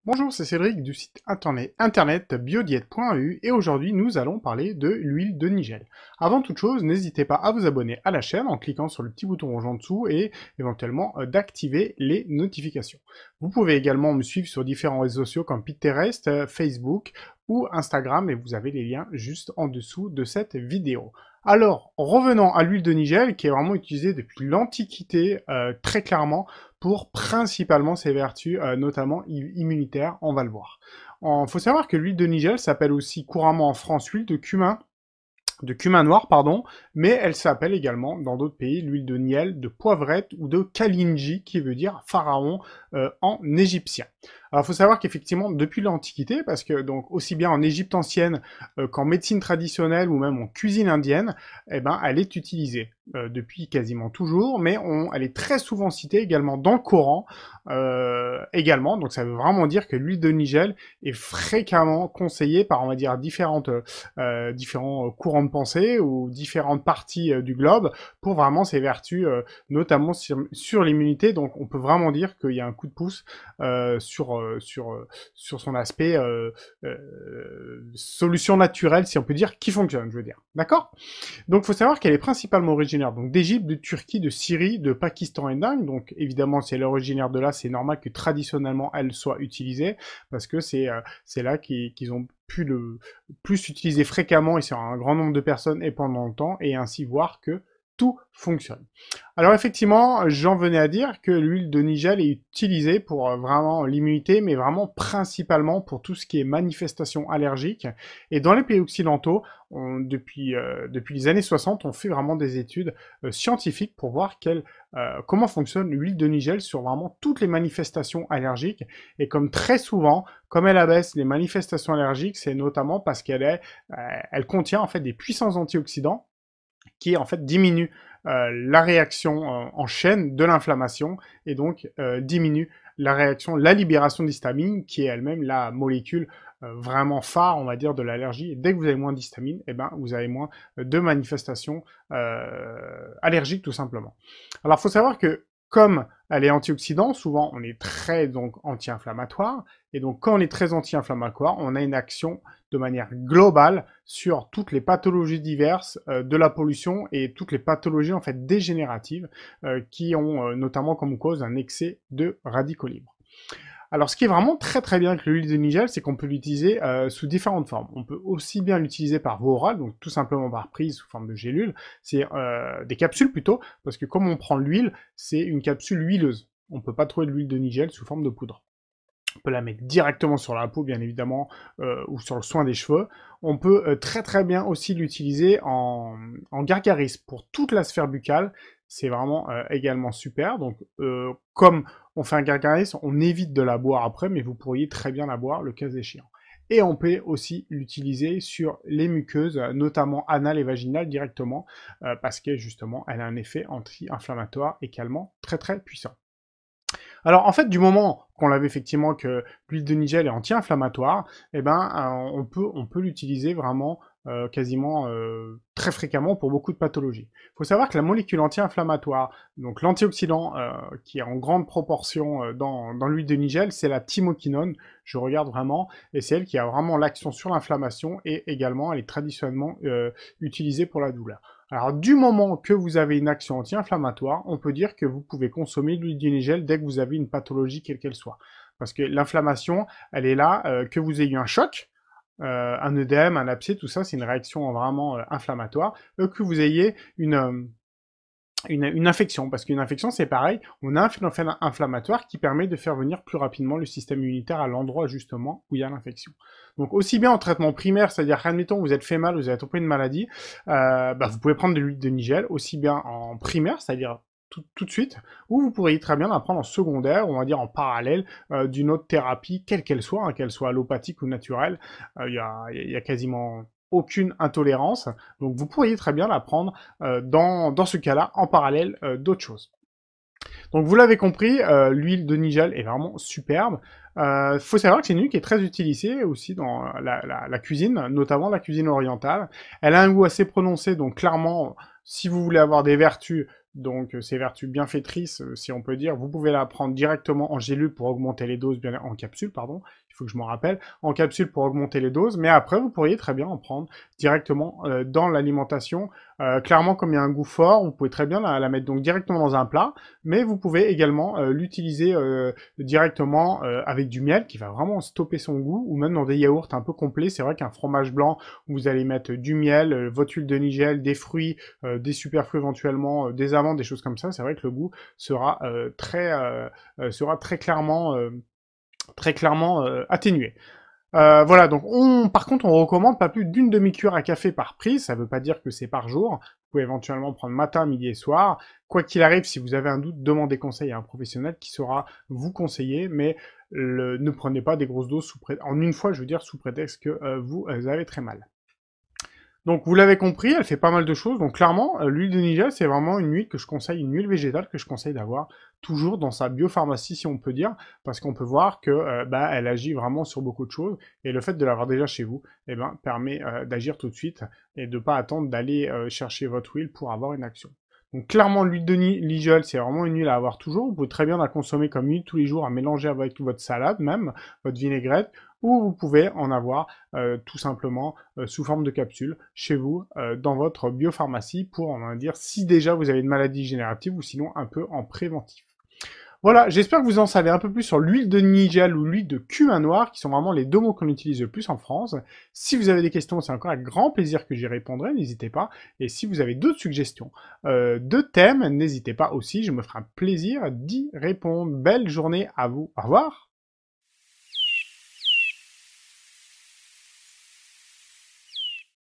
Bonjour, c'est Cédric du site internet biodiète.eu et aujourd'hui nous allons parler de l'huile de Nigel. Avant toute chose, n'hésitez pas à vous abonner à la chaîne en cliquant sur le petit bouton rouge en dessous et éventuellement d'activer les notifications. Vous pouvez également me suivre sur différents réseaux sociaux comme Pinterest, Facebook ou Instagram et vous avez les liens juste en dessous de cette vidéo. Alors, revenons à l'huile de Nigel qui est vraiment utilisée depuis l'Antiquité très clairement pour principalement ses vertus, notamment immunitaires, on va le voir. Il faut savoir que l'huile de Nigel s'appelle aussi couramment en France huile de cumin noir, pardon, mais elle s'appelle également dans d'autres pays l'huile de Niel, de poivrette ou de Kalinji, qui veut dire pharaon en égyptien. Alors, il faut savoir qu'effectivement, depuis l'Antiquité, parce que donc aussi bien en Égypte ancienne qu'en médecine traditionnelle ou même en cuisine indienne, eh ben, elle est utilisée depuis quasiment toujours, mais elle est très souvent citée également dans le Coran, également. Donc, ça veut vraiment dire que l'huile de Nigel est fréquemment conseillée par, on va dire, différents courants de pensée ou différentes parties du globe pour vraiment ses vertus, notamment sur l'immunité. Donc, on peut vraiment dire qu'il y a un coup de pouce sur son aspect solution naturelle, si on peut dire, qui fonctionne, je veux dire. D'accord? Donc, il faut savoir qu'elle est principalement originaire donc d'Égypte, de Turquie, de Syrie, de Pakistan et d'Inde. Donc, évidemment, si elle est originaire de là, c'est normal que traditionnellement, elle soit utilisée parce que c'est là qu'ils ont pu le plus utiliser fréquemment et sur un grand nombre de personnes et pendant longtemps, et ainsi voir que tout fonctionne. Alors effectivement, j'en venais à dire que l'huile de Nigel est utilisée pour vraiment l'immunité, mais vraiment principalement pour tout ce qui est manifestation allergique. Et dans les pays occidentaux, depuis les années 60, on fait vraiment des études scientifiques pour voir comment fonctionne l'huile de Nigel sur vraiment toutes les manifestations allergiques. Et comme très souvent, comme elle abaisse les manifestations allergiques, c'est notamment parce elle contient en fait des puissants antioxydants qui en fait diminue la réaction en chaîne de l'inflammation et donc diminue la libération d'histamine qui est elle-même la molécule vraiment phare, on va dire, de l'allergie. Et dès que vous avez moins d'histamine, eh ben, vous avez moins de manifestations allergiques tout simplement. Alors, il faut savoir que comme elle est antioxydant, souvent on est très donc anti-inflammatoire, et donc quand on est très anti-inflammatoire, on a une action de manière globale sur toutes les pathologies diverses de la pollution et toutes les pathologies en fait dégénératives qui ont notamment comme cause un excès de radicaux libres. Alors, ce qui est vraiment très très bien avec l'huile de Nigel, c'est qu'on peut l'utiliser sous différentes formes. On peut aussi bien l'utiliser par voie orale, donc tout simplement par prise sous forme de gélule. C'est des capsules plutôt, parce que comme on prend l'huile, c'est une capsule huileuse. On ne peut pas trouver de l'huile de Nigel sous forme de poudre. On peut la mettre directement sur la peau, bien évidemment, ou sur le soin des cheveux. On peut très très bien aussi l'utiliser en gargarisme pour toute la sphère buccale. C'est vraiment également super. Donc, comme on fait un gargarisme, on évite de la boire après, mais vous pourriez très bien la boire le cas échéant. Et on peut aussi l'utiliser sur les muqueuses, notamment anales et vaginales directement, parce que justement, elle a un effet anti-inflammatoire et calmant très très puissant. Alors en fait, du moment qu'on l'avait effectivement que l'huile de Nigel est anti-inflammatoire, eh ben on peut l'utiliser vraiment quasiment très fréquemment pour beaucoup de pathologies. Il faut savoir que la molécule anti-inflammatoire, donc l'antioxydant qui est en grande proportion dans l'huile de Nigel, c'est la thymoquinone. Je regarde vraiment, et c'est elle qui a vraiment l'action sur l'inflammation et également elle est traditionnellement utilisée pour la douleur. Alors, du moment que vous avez une action anti-inflammatoire, on peut dire que vous pouvez consommer de l'huile de Nigel dès que vous avez une pathologie quelle qu'elle soit. Parce que l'inflammation, elle est là, que vous ayez un choc, un œdème, un abcès, tout ça, c'est une réaction vraiment inflammatoire, que vous ayez une infection, parce qu'une infection, c'est pareil, on a un phénomène inflammatoire qui permet de faire venir plus rapidement le système immunitaire à l'endroit justement où il y a l'infection. Donc aussi bien en traitement primaire, c'est-à-dire admettons vous êtes fait mal, vous avez attrapé une maladie, vous pouvez prendre de l'huile de Nigel, aussi bien en primaire, c'est-à-dire tout de suite, ou vous pourriez très bien la prendre en secondaire, on va dire en parallèle d'une autre thérapie, quelle qu'elle soit, hein, qu'elle soit allopathique ou naturelle, il y a quasiment aucune intolérance, donc vous pourriez très bien la prendre dans ce cas-là en parallèle d'autres choses. Donc vous l'avez compris, l'huile de Nigel est vraiment superbe. Faut savoir que c'est une huile qui est très utilisée aussi dans la cuisine, notamment la cuisine orientale. Elle a un goût assez prononcé, donc clairement, si vous voulez avoir des vertus, Donc, ses vertus bienfaitrices, si on peut dire, vous pouvez la prendre directement en gélule pour augmenter les doses, bien en capsule, pardon, il faut que je m'en rappelle, en capsule pour augmenter les doses, mais après, vous pourriez très bien en prendre directement dans l'alimentation. Clairement, comme il y a un goût fort, vous pouvez très bien la mettre donc directement dans un plat, mais vous pouvez également l'utiliser directement avec du miel, qui va vraiment stopper son goût, ou même dans des yaourts un peu complets. C'est vrai qu'un fromage blanc, où vous allez mettre du miel, votre huile de nigel, des fruits, des superflus éventuellement, des amandes, des choses comme ça, c'est vrai que le goût sera très clairement atténué. Voilà, donc par contre, on recommande pas plus d'une demi-cuillère à café par prise. Ça veut pas dire que c'est par jour. Vous pouvez éventuellement prendre matin, midi et soir. Quoi qu'il arrive, si vous avez un doute, demandez conseil à un professionnel qui saura vous conseiller, mais ne prenez pas des grosses doses en une fois, je veux dire, sous prétexte que vous avez très mal. Donc vous l'avez compris, elle fait pas mal de choses. Donc clairement, l'huile de nigel, c'est vraiment une huile que je conseille, une huile végétale que je conseille d'avoir toujours dans sa biopharmacie, si on peut dire, parce qu'on peut voir que elle agit vraiment sur beaucoup de choses. Et le fait de l'avoir déjà chez vous, permet d'agir tout de suite et de pas attendre d'aller chercher votre huile pour avoir une action. Donc clairement, l'huile de nigel, c'est vraiment une huile à avoir toujours. Vous pouvez très bien la consommer comme huile tous les jours, à mélanger avec votre salade même, votre vinaigrette, ou vous pouvez en avoir tout simplement sous forme de capsule chez vous dans votre biopharmacie pour, on va dire, si déjà vous avez une maladie générative ou sinon un peu en préventif. Voilà, j'espère que vous en savez un peu plus sur l'huile de nigel ou l'huile de cumin noir, qui sont vraiment les deux mots qu'on utilise le plus en France. Si vous avez des questions, c'est encore avec grand plaisir que j'y répondrai, n'hésitez pas. Et si vous avez d'autres suggestions de thèmes, n'hésitez pas aussi, je me ferai un plaisir d'y répondre. Belle journée à vous, au revoir.